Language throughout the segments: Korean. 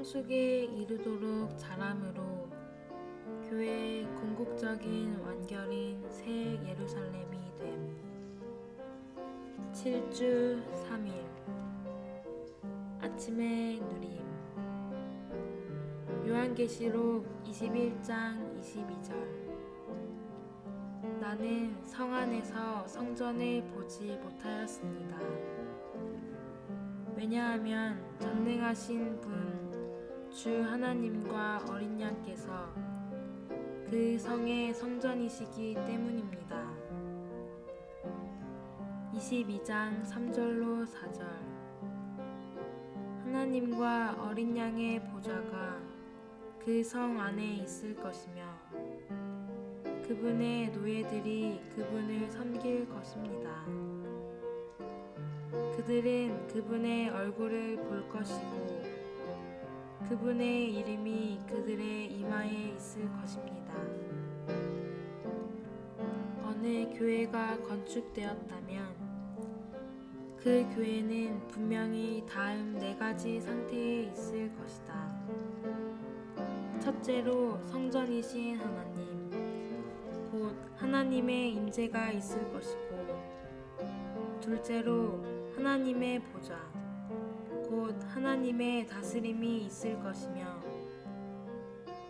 성숙에 이르도록 자람으로 교회의 궁극적인 완결인 새 예루살렘이 됨. 7주 3일 아침의 누림. 요한계시록 21장 22절. 나는 성 안에서 성전을 보지 못하였습니다. 왜냐하면 전능하신 분 주 하나님과 어린 양께서 그 성의 성전이시기 때문입니다. 22장 3절로 4절. 하나님과 어린 양의 보좌가 그 성 안에 있을 것이며 그분의 노예들이 그분을 섬길 것입니다. 그들은 그분의 얼굴을 볼 것이고 그분의 이름이 그들의 이마에 있을 것입니다. 어느 교회가 건축되었다면 그 교회는 분명히 다음 4가지 상태에 있을 것이다. 첫째로 성전이신 하나님, 곧 하나님의 임재가 있을 것이고, 둘째로 하나님의 보좌, 곧 하나님의 다스림이 있을 것이며,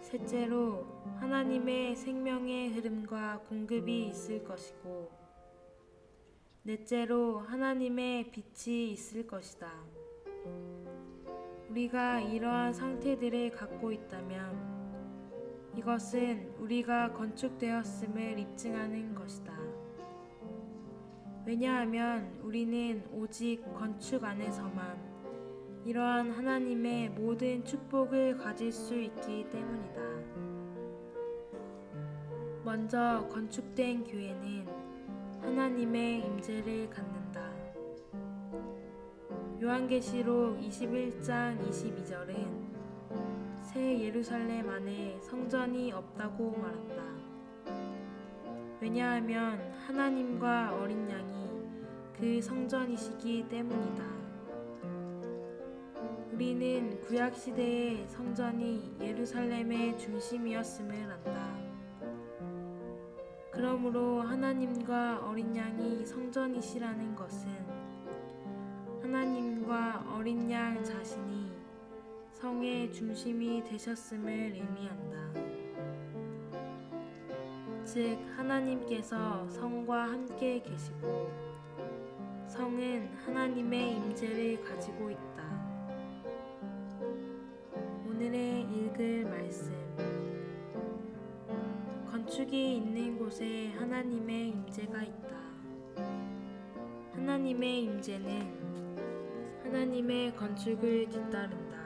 셋째로 하나님의 생명의 흐름과 공급이 있을 것이고, 넷째로 하나님의 빛이 있을 것이다. 우리가 이러한 상태들을 갖고 있다면 이것은 우리가 건축되었음을 입증하는 것이다. 왜냐하면 우리는 오직 건축 안에서만 이러한 하나님의 모든 축복을 가질 수 있기 때문이다. 먼저 건축된 교회는 하나님의 임재를 갖는다. 요한계시록 21장 22절은 새 예루살렘 안에 성전이 없다고 말한다. 왜냐하면 하나님과 어린 양이 그 성전이시기 때문이다. 우리는 구약시대의 성전이 예루살렘의 중심이었음을 안다. 그러므로 하나님과 어린 양이 성전이시라는 것은 하나님과 어린 양 자신이 성의 중심이 되셨음을 의미한다. 즉 하나님께서 성과 함께 계시고 성은 하나님의 임재를 가지고 있다. 오늘의 읽을 말씀. 건축이 있는 곳에 하나님의 임재가 있다. 하나님의 임재는 하나님의 건축을 뒤따른다.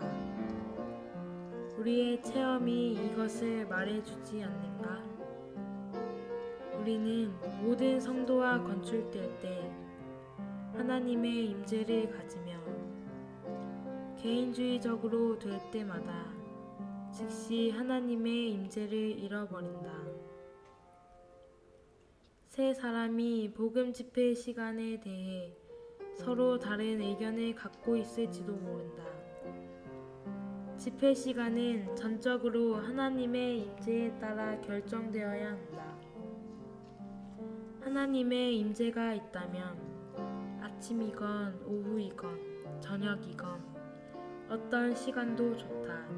우리의 체험이 이것을 말해주지 않는가? 우리는 모든 성도와 건축될 때 하나님의 임재를 가지며 개인주의적으로 될 때마다 즉시 하나님의 임재를 잃어버린다. 세 사람이 복음 집회 시간에 대해 서로 다른 의견을 갖고 있을지도 모른다. 집회 시간은 전적으로 하나님의 임재에 따라 결정되어야 한다. 하나님의 임재가 있다면 아침이건 오후이건 저녁이건 어떤 시간도 좋다.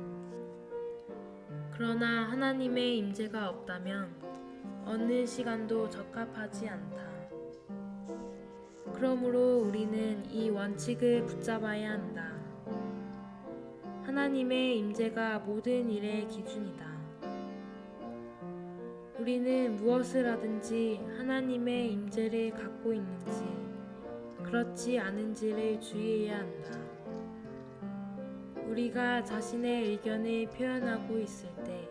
그러나 하나님의 임재가 없다면 어느 시간도 적합하지 않다. 그러므로 우리는 이 원칙을 붙잡아야 한다. 하나님의 임재가 모든 일의 기준이다. 우리는 무엇을 하든지 하나님의 임재를 갖고 있는지 그렇지 않은지를 주의해야 한다. 우리가 자신의 의견을 표현하고 있을 때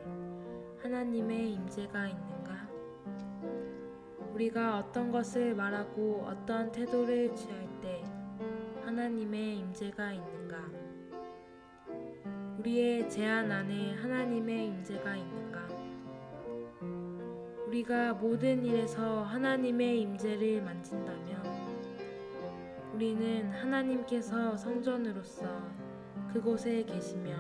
하나님의 임재가 있는가? 우리가 어떤 것을 말하고 어떤 태도를 취할 때 하나님의 임재가 있는가? 우리의 제안 안에 하나님의 임재가 있는가? 우리가 모든 일에서 하나님의 임재를 만진다면 우리는 하나님께서 성전으로서 그곳에 계시며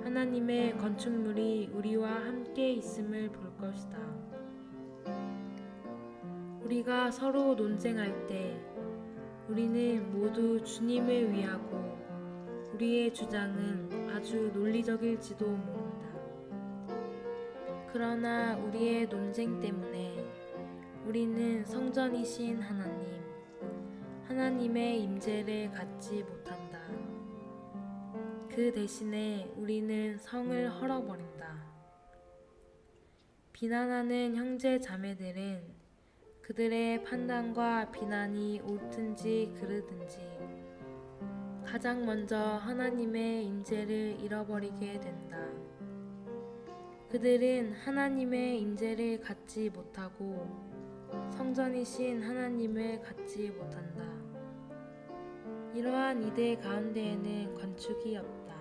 하나님의 건축물이 우리와 함께 있음을 볼 것이다. 우리가 서로 논쟁할 때 우리는 모두 주님을 위하고 우리의 주장은 아주 논리적일지도 모른다. 그러나 우리의 논쟁 때문에 우리는 성전이신 하나님의 임재를 갖지 못한다. 그 대신에 우리는 성을 헐어버린다. 비난하는 형제 자매들은 그들의 판단과 비난이 옳든지 그르든지 가장 먼저 하나님의 임재를 잃어버리게 된다. 그들은 하나님의 임재를 갖지 못하고 성전이신 하나님을 갖지 못한다. 이러한 이들 가운데에는 건축이 없다.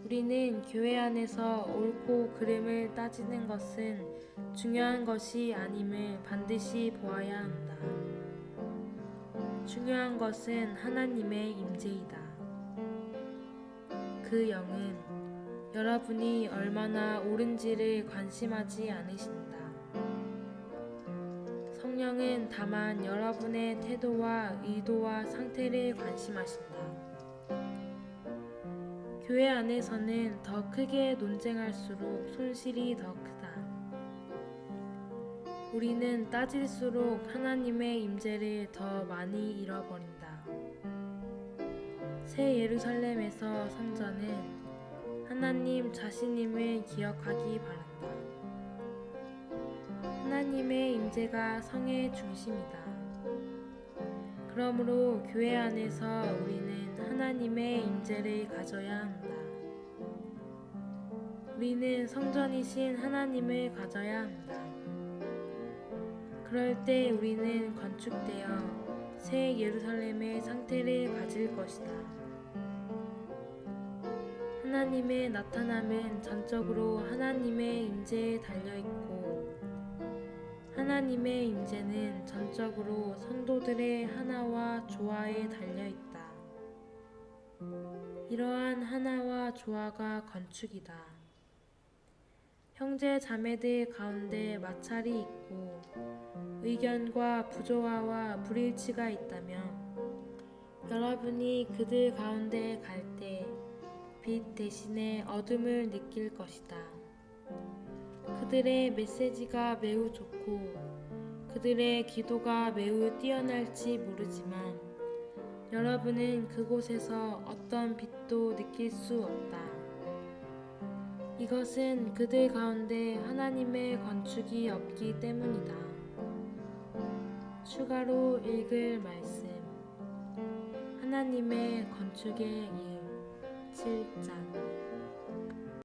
우리는 교회 안에서 옳고 그름을 따지는 것은 중요한 것이 아님을 반드시 보아야 한다. 중요한 것은 하나님의 임재이다. 그 영은 여러분이 얼마나 옳은지를 관심하지 않으신다. 성령은 다만 여러분의 태도와 의도와 상태를 관심하신다. 교회 안에서는 더 크게 논쟁할수록 손실이 더 크다. 우리는 따질수록 하나님의 임재를 더 많이 잃어버린다. 새 예루살렘에서 성전은 하나님 자신임을 기억하기 바란다. 하나님의 임재가 성의 중심이다. 그러므로 교회 안에서 우리는 하나님의 임재를 가져야 한다. 우리는 성전이신 하나님을 가져야 한다. 그럴 때 우리는 건축되어 새 예루살렘의 상태를 가질 것이다. 하나님의 나타남은 전적으로 하나님의 임재에 달려있고 하나님의 임재는 전적으로 성도들의 하나와 조화에 달려있다. 이러한 하나와 조화가 건축이다. 형제 자매들 가운데 마찰이 있고 의견과 부조화와 불일치가 있다면 여러분이 그들 가운데 갈 때 빛 대신에 어둠을 느낄 것이다. 그들의 메시지가 매우 좋고 그들의 기도가 매우 뛰어날지 모르지만 여러분은 그곳에서 어떤 빛도 느낄 수 없다. 이것은 그들 가운데 하나님의 건축이 없기 때문이다. 추가로 읽을 말씀 하나님의 건축의 일 7장